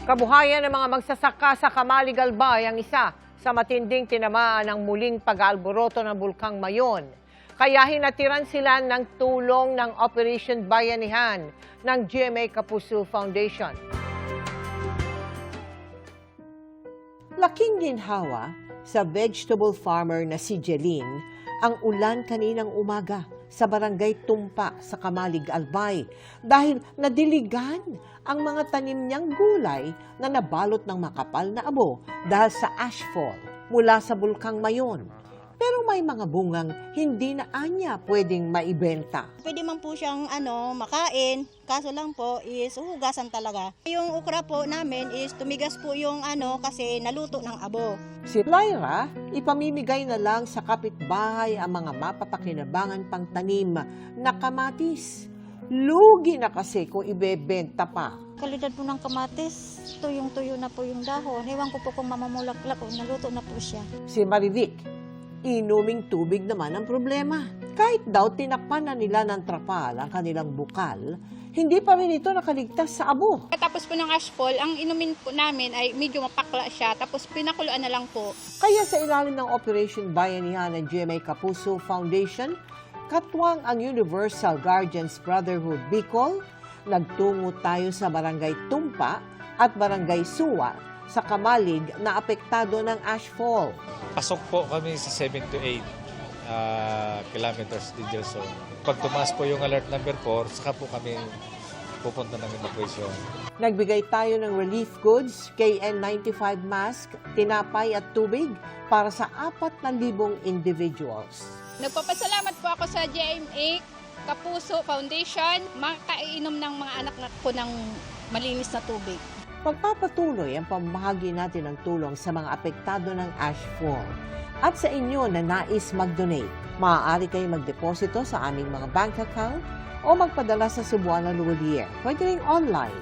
Kabuhayan ng mga magsasaka sa Camali Albay ang isa sa matinding tinamaan ng muling pag-aalboroto ng Bulkang Mayon. Kaya hinatiran sila ng tulong ng Operation Bayanihan ng GMA Kapuso Foundation. Laking ginhawa sa vegetable farmer na si Jeline ang ulan kaninang umaga sa barangay Tumpa sa Camalig Albay dahil nadiligan ang mga tanim niyang gulay na nabalot ng makapal na abo dahil sa ashfall mula sa Bulkang Mayon. Pero may mga bungang hindi na anya pwedeng maibenta. Pwede man po siyang makain, kaso lang po is hugasan talaga. Yung okra po namin is tumigas po yung kasi naluto ng abo. Si Lyra, ipamimigay na lang sa kapitbahay ang mga mapapakinabangan pang tanim na kamatis. Lugi na kasi kung ibebenta pa. Kalidad po ng kamatis, tuyong-tuyo na po yung dahon. Ewan ko po kung mamamulaklak o naluto na po siya. Si Marivic, inuming tubig naman ang problema. Kahit daw tinakpan na nila ng trapal ang kanilang bukal, hindi pa rin ito nakaligtas sa abo. Tapos po ng ashfall, ang inumin po namin ay medyo mapakla siya, tapos pinakuluan na lang po. Kaya sa ilalim ng Operation Bayanihan ng GMA Kapuso Foundation, katwang ang Universal Guardians Brotherhood Bicol, nagtungo tayo sa Barangay Tumpa at Barangay Suwa sa Camalig na apektado ng ashfall. Pasok po kami sa 7 to 8 kilometers danger zone. Pag tumaas po yung alert number 4, saka po kami pupunta ng evacuation. Nagbigay tayo ng relief goods, KN95 mask, tinapay at tubig para sa 4,000 individuals. Nagpapasalamat po ako sa GMA Kapuso Foundation, makainom ng mga anak ko ng malinis na tubig. Magpapatuloy ang pamahagi natin ng tulong sa mga apektado ng ashfall. At sa inyo na nais mag-donate, maaari kayo magdeposito sa aming mga bank account o magpadala sa Cebuana Luwalier. Pwede rin online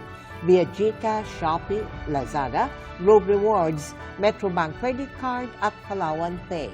via GCash, Shopee, Lazada, Globe Rewards, Metrobank Credit Card at Palawan Pay.